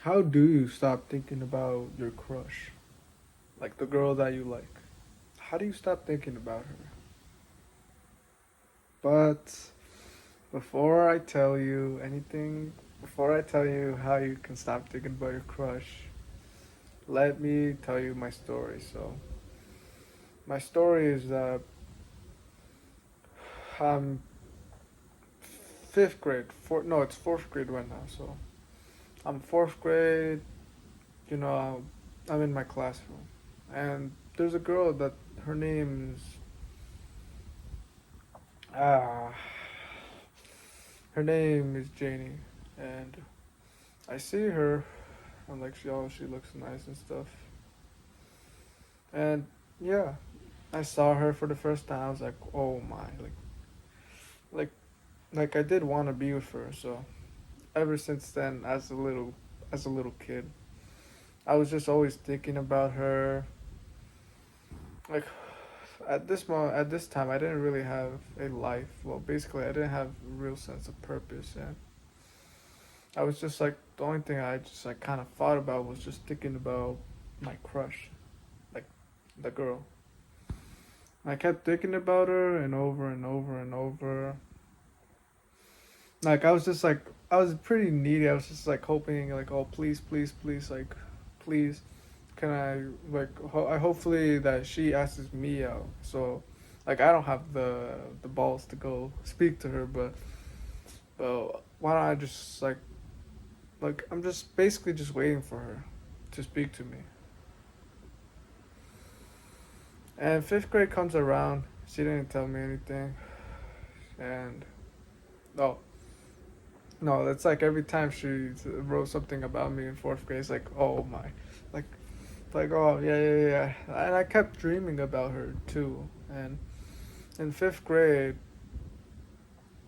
How do you stop thinking about your crush? Like the girl that you like. How do you stop thinking about her? But before I tell you anything, before I tell you how you can stop thinking about your crush, let me tell you my story. So, my story is that I'm fifth grade. No, it's fourth grade right now. So, I'm fourth grade. You know, I'm in my classroom, and there's a girl that her name is ah, her name is Janie, and I see her. I'm like, she looks nice and stuff. And yeah, I saw her for the first time. I was like, oh my, like, like I did want to be with her. So ever since then, as a little kid, I was just always thinking about her. Like at this time, I didn't really have a life. Well, basically, I didn't have a real sense of purpose, and I was just like the only thing I just like kind of thought about was just thinking about my crush, like the girl. I kept thinking about her and over and over and over. Like I was just like I was pretty needy. I was just like hoping like, oh please, please, please, like please can I like I hopefully that she asks me out. So like I don't have the balls to go speak to her, but why don't I just like I'm just basically just waiting for her to speak to me. And fifth grade comes around. She didn't tell me anything. And no, no, it's like every time she wrote something about me in fourth grade, it's like, oh my, like, like oh yeah, yeah, yeah. And I kept dreaming about her too. And in fifth grade,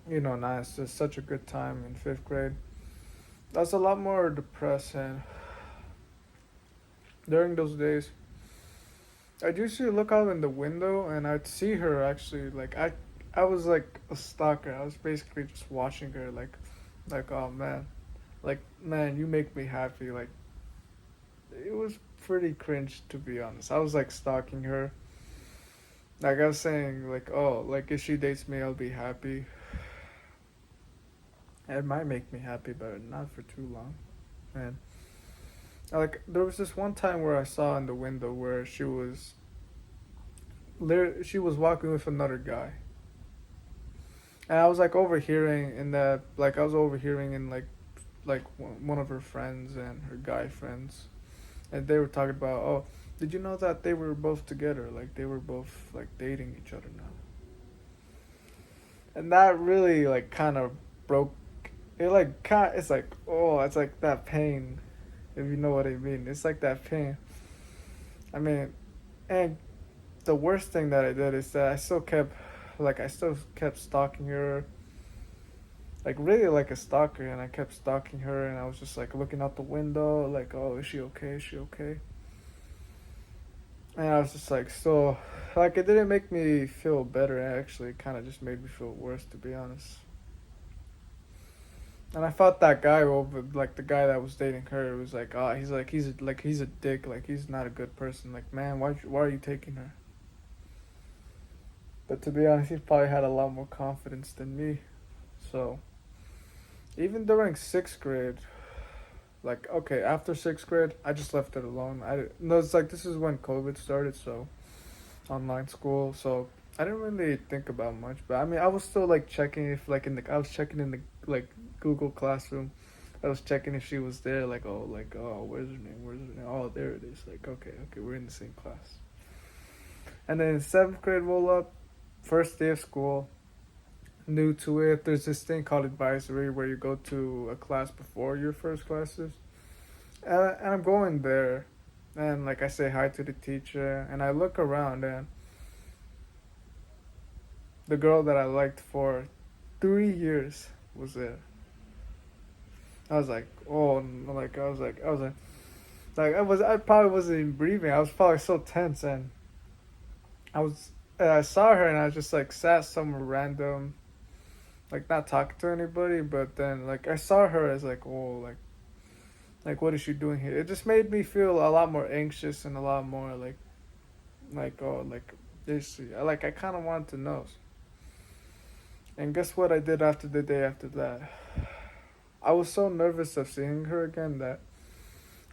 you know, nah, it's just such a good time in fifth grade. I was a lot more depressed, and during those days, I'd usually look out in the window and I'd see her actually. I was like a stalker. I was basically just watching her, like oh man, like man, you make me happy. Like it was pretty cringe to be honest. I was like stalking her. Like I was saying, like oh, like if she dates me, I'll be happy. It might make me happy, but not for too long. And like there was this one time where I saw in the window where she was walking with another guy, and I was like overhearing in that like I was overhearing in like one of her friends and her guy friends, and they were talking about, oh, did you know that they were both together, like they were both like dating each other now. And that really like kind of broke it, like kind it's like, oh, it's like that pain, if you know what I mean. It's like that pain. I mean, and the worst thing that I did is that I still kept stalking her, like really like a stalker, and I kept stalking her, and I was just like looking out the window, like, oh, is she okay? Is she okay? And I was just like, so, like, it didn't make me feel better. It actually kind of just made me feel worse, to be honest. And I thought that guy over, like the guy that was dating her, was like, oh, he's a dick, like he's not a good person. Like, man, why are you taking her? But to be honest, he probably had a lot more confidence than me. So even during sixth grade, like okay, after sixth grade, I just left it alone. I no, it's like this is when COVID started, so online school. So I didn't really think about much, but I mean, I was still like checking if like in the I was checking in the like Google Classroom. I was checking if she was there, like oh, where's her name? Where's her name? Oh, there it is. Like okay, okay, we're in the same class. And then seventh grade roll up, first day of school, new to it. There's this thing called advisory where you go to a class before your first classes. And I'm going there, and like I say hi to the teacher, and I look around, and the girl that I liked for 3 years was there. I was like, oh, like I was like I probably wasn't even breathing. I was probably so tense, and I was, and I saw her, and I was just like sat somewhere random, like not talking to anybody. But then like I saw her as like, oh, Like, what is she doing here? It just made me feel a lot more anxious and a lot more oh, like, is she? Like, I kind of wanted to know. And guess what I did after the day after that? I was so nervous of seeing her again that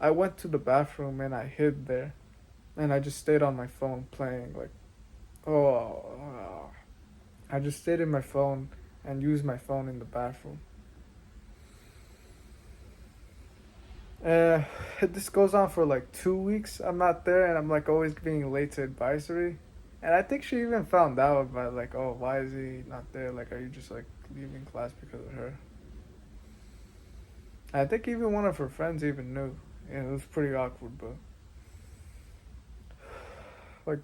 I went to the bathroom and I hid there. And I just stayed on my phone playing, like, oh. I just stayed in my phone and used my phone in the bathroom. Uh, this goes on for like 2 weeks. I'm not there, and I'm like always being late to advisory. And I think she even found out about like, oh, why is he not there? Like, are you just like leaving class because of her? I think even one of her friends even knew. Yeah, it was pretty awkward, but like,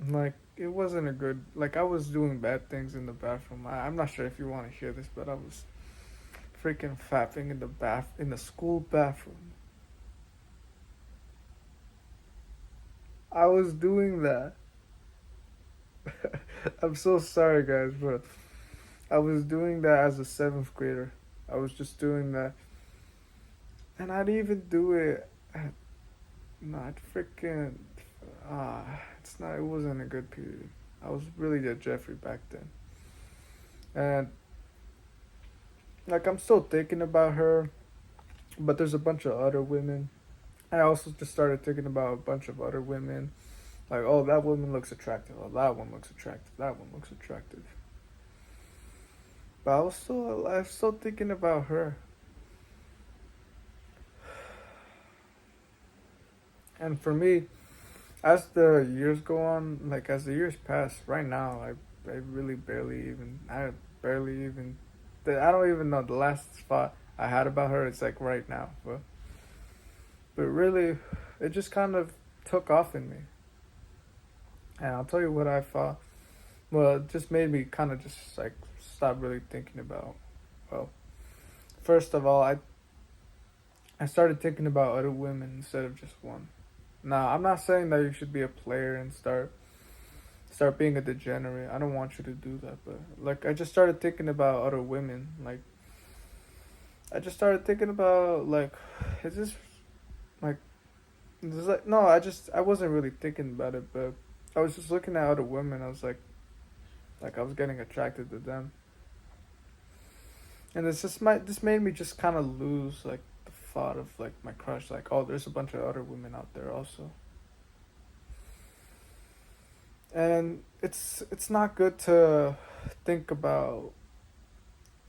like it wasn't a good. Like, I was doing bad things in the bathroom. I'm not sure if you want to hear this, but I was freaking fapping in the school bathroom. I was doing that. I'm so sorry, guys, but I was doing that as a seventh grader. I was just doing that, and I'd even do it at not freaking. Ah, it's not. It wasn't a good period. I was really a Jeffrey back then, and like I'm still thinking about her, but there's a bunch of other women. I also just started thinking about a bunch of other women. Like, oh, that woman looks attractive. Oh, that one looks attractive. That one looks attractive. But I was still thinking about her. And for me, as the years go on, like as the years pass, right now, I really barely even, I don't even know the last thought I had about her. It's like right now, but really, it just kind of took off in me. And I'll tell you what I thought. Well, it just made me kind of just like stop really thinking about. Well, first of all, I started thinking about other women instead of just one. Now, I'm not saying that you should be a player and start being a degenerate. I don't want you to do that, but like I just started thinking about other women. Like I just started thinking about like, is this like, no, I wasn't really thinking about it, but I was just looking at other women. I was like I was getting attracted to them, and this made me just kind of lose like the thought of like my crush. Like, oh, there's a bunch of other women out there also. And it's not good to think about.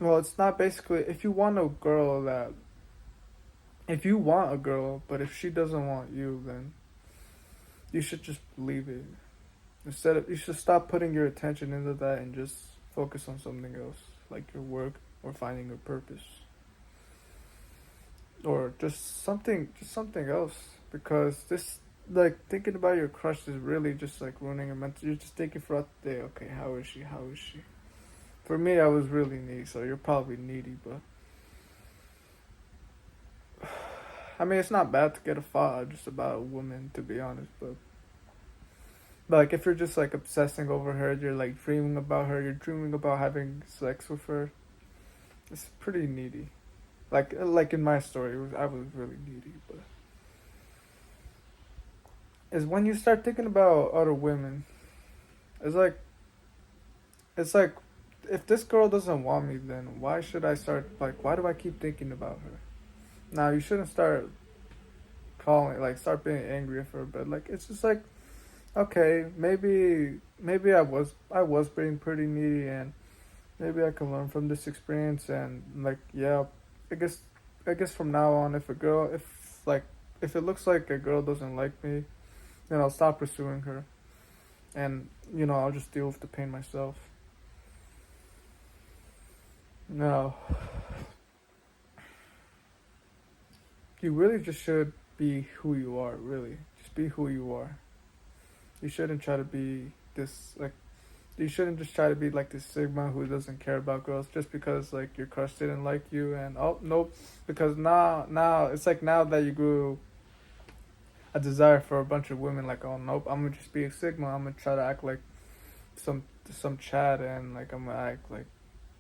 Well, it's not basically if you want a girl, but if she doesn't want you, then you should just leave it. You should stop putting your attention into that and just focus on something else, like your work or finding a purpose, or just something else. Because this, like, thinking about your crush is really just like ruining your mental. You're just thinking throughout the day, okay, how is she? How is she? For me, I was really needy, so you're probably needy, but I mean, it's not bad to get a thought just about a woman, to be honest, but like if you're just like obsessing over her, you're like dreaming about her, you're dreaming about having sex with her. It's pretty needy. Like in my story, I was really needy, but is when you start thinking about other women. It's like it's like if this girl doesn't want me, then why should I start like why do I keep thinking about her? Now you shouldn't start being angry at her, but like it's just like okay, maybe I was being pretty needy, and maybe I can learn from this experience, and like yeah, I guess I guess from now on if it looks like a girl doesn't like me, then I'll stop pursuing her, and I'll just deal with the pain myself. No, you really just should be who you are. Really, just be who you are. You shouldn't try to be this like you shouldn't just try to be like this sigma who doesn't care about girls just because like your crush didn't like you, and oh nope, because now it's like now that you grew a desire for a bunch of women, like oh nope, I'm gonna just be a sigma, I'm gonna try to act like some Chad, and like I'm gonna act like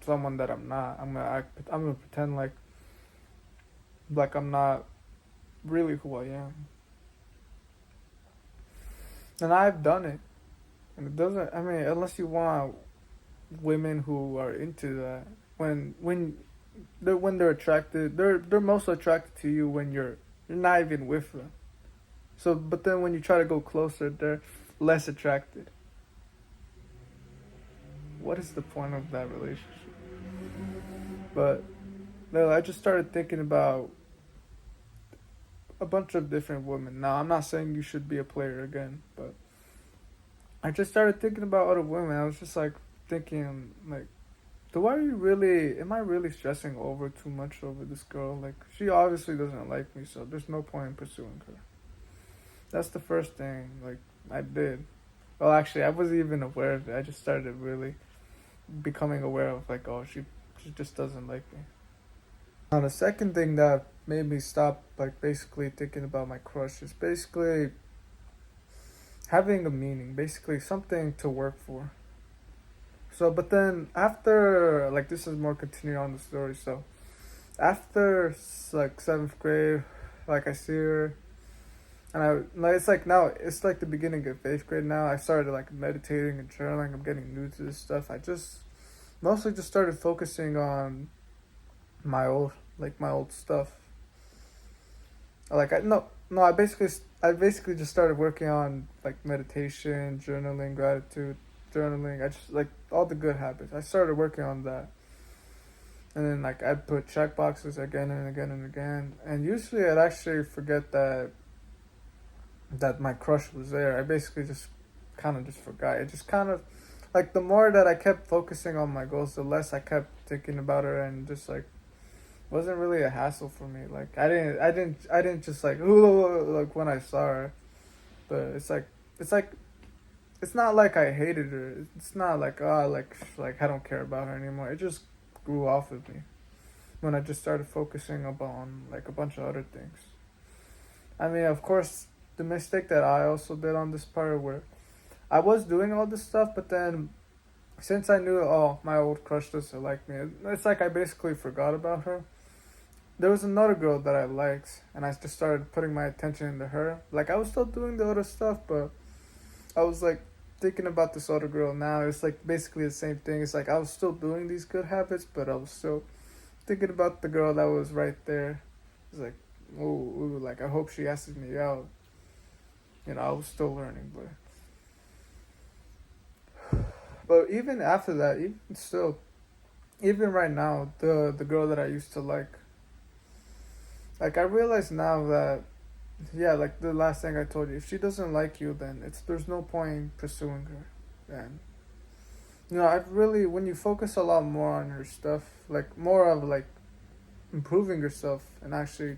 someone that I'm not. I'm gonna pretend like like I'm not really who I am. And I've done it. And it doesn't, I mean, unless you want women who are into that, when they're attracted, they're most attracted to you when you're not even with them. So, but then when you try to go closer, they're less attracted. What is the point of that relationship? But no, I just started thinking about a bunch of different women. Now, I'm not saying you should be a player again, but I just started thinking about other women. I was just like thinking, like, am I really stressing over too much over this girl? Like, she obviously doesn't like me, so there's no point in pursuing her. That's the first thing, like, I did. Well, actually, I wasn't even aware of it. I just started really becoming aware of, like, oh, she just doesn't like me. Now, the second thing that made me stop, like, basically thinking about my crush is basically having a meaning, basically something to work for. So, but then after, like, this is more continuing on the story. So, after, like, seventh grade, like, I see her, and like, it's like now, it's like the beginning of eighth grade now. I started, like, meditating and journaling. I'm getting new to this stuff. I just mostly just started focusing on my old, like, my old stuff. Like, I basically just started working on, like, meditation, journaling, gratitude, journaling. I just, like, all the good habits. I started working on that. And then, like, I'd put check boxes again and again and again. And usually I'd actually forget that my crush was there. I basically just kind of just forgot. It just kind of, like, the more that I kept focusing on my goals, the less I kept thinking about her, and just, like, wasn't really a hassle for me. Like, I didn't just, like, ooh, like, when I saw her. But it's like, it's not like I hated her. It's not like, oh, like I don't care about her anymore. It just grew off of me when I just started focusing upon, like, a bunch of other things. I mean, of course, the mistake that I also did on this part, where I was doing all this stuff, but then since I knew, oh, my old crush doesn't like me, it's like I basically forgot about her. There was another girl that I liked, and I just started putting my attention into her. Like, I was still doing the other stuff, but I was, like, thinking about this other girl now. It's, like, basically the same thing. It's like I was still doing these good habits, but I was still thinking about the girl that was right there. It's like, ooh, like, I hope she asks me out. You know, I was still learning, but even after that, even right now, the girl that I used to like, I realize now that, yeah, like the last thing I told you, if she doesn't like you, then there's no point in pursuing her. And you know, I've really, when you focus a lot more on your stuff, like, more of, like, improving yourself and actually,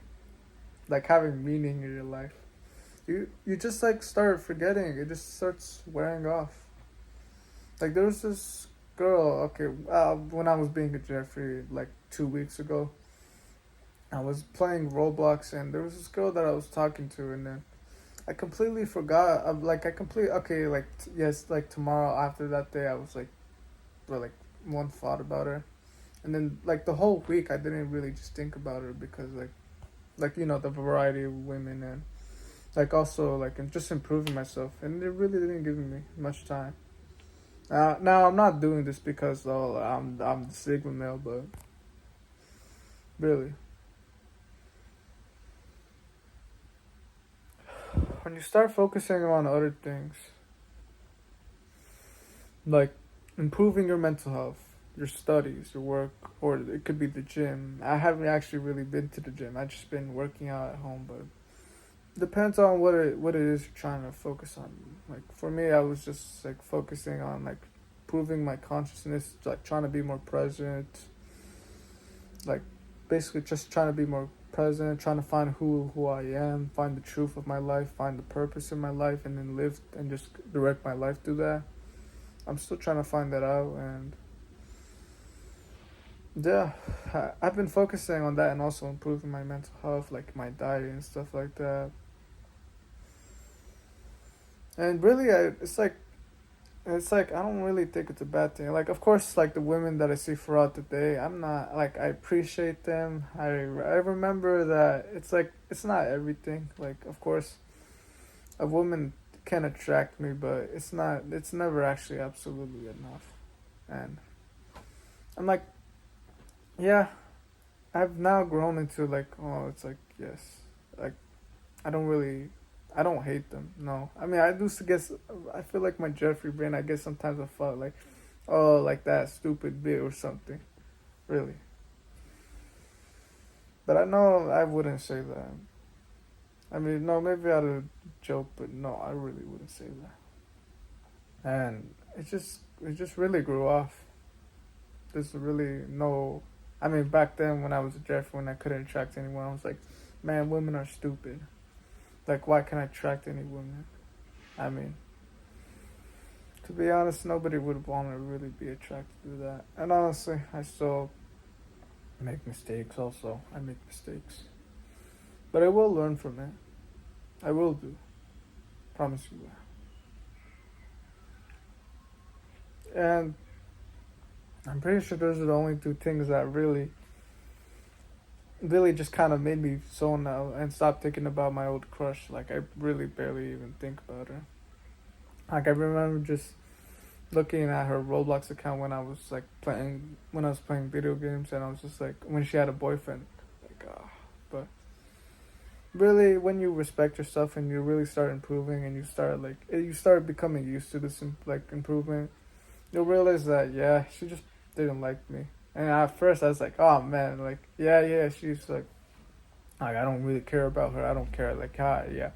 like, having meaning in your life, you just, like, start forgetting. It just starts wearing off. Like, there was this girl, okay, when I was being a Jeffrey, like, 2 weeks ago, I was playing Roblox, and there was this girl that I was talking to, and then I completely forgot. Okay, like, yes, like, tomorrow after that day, I was like, for, like, one thought about her. And then, like, the whole week, I didn't really just think about her because, like, you know, the variety of women, and, like, also, like, and just improving myself. And it really didn't give me much time. Now I'm not doing this because, oh, I'm the Sigma male, but really, when you start focusing on other things, like improving your mental health, your studies, your work, or it could be the gym. I haven't actually really been to the gym. I've just been working out at home, but depends on what it is you're trying to focus on. Like, for me, I was just, like, focusing on, like, improving my consciousness, like, trying to be more present, like, basically just trying to be more present, trying to find who I am, find the truth of my life, find the purpose in my life, and then live and just direct my life through that. I'm still trying to find that out, and yeah, I've been focusing on that, and also improving my mental health, like my diet and stuff like that. And really, it's like, it's like I don't really think it's a bad thing. Like, of course, like the women that I see throughout the day, I'm not like I appreciate them. I remember that it's like it's not everything. Like, of course, a woman can attract me, but it's not. It's never actually absolutely enough. And I'm like, yeah, I've now grown into like, oh, it's like yes, like I don't really. I don't hate them. No, I mean I used to guess. I feel like my Jeffrey brain. I guess sometimes I felt like, oh, like that stupid bit or something. Really. But I know I wouldn't say that. I mean, no, maybe out of joke, but no, I really wouldn't say that. And it just really grew off. There's really no. I mean, back then when I was a Jeff, when I couldn't attract anyone, I was like, man, women are stupid. Like, why can't I attract any women? I mean, to be honest, nobody would want to really be attracted to that. And honestly, I still make mistakes. Also, I make mistakes, but I will learn from it. I will do. Promise you that. And I'm pretty sure those are the only two things that really just kind of made me zone out and stop thinking about my old crush. Like, I really barely even think about her. Like, I remember just looking at her Roblox account when I was playing video games, and I was just like, when she had a boyfriend, like, but really, when you respect yourself and you really start improving and you start becoming used to this like improvement, you'll realize that yeah, she just didn't like me. And at first I was like, oh man, like yeah, she's like I don't really care about her. I don't care, like hi, yeah.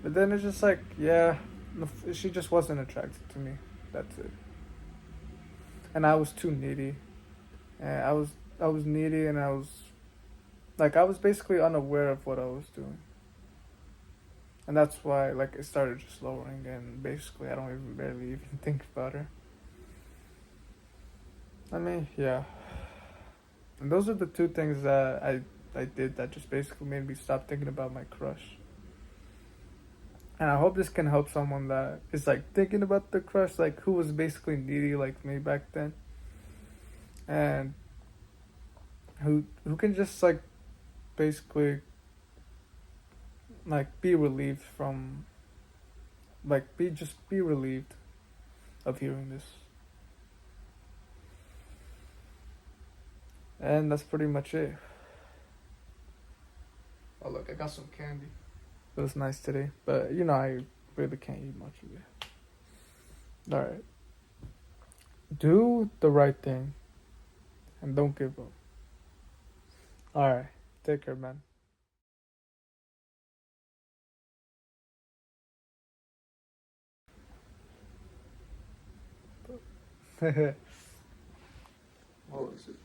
But then it's just like yeah, she just wasn't attracted to me. That's it. And I was too needy. And I was needy, and I was basically unaware of what I was doing. And that's why like it started just lowering, and basically I don't even barely even think about her. I mean, yeah. And those are the two things that I did that just basically made me stop thinking about my crush. And I hope this can help someone that is like thinking about the crush, like who was basically needy like me back then, and who can just like basically like be relieved from like be relieved of hearing this. And that's pretty much it. Oh look, I got some candy. It was nice today, but I really can't eat much of it. All right, do the right thing and don't give up. All right, take care, man. What was it?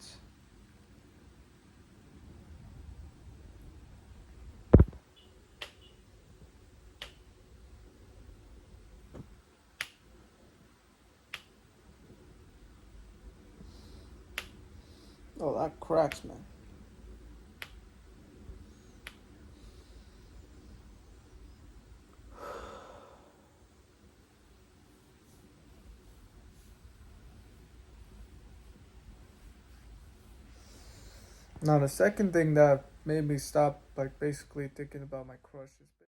Oh, that cracks, man. Now, the second thing that made me stop, like, basically thinking about my crush is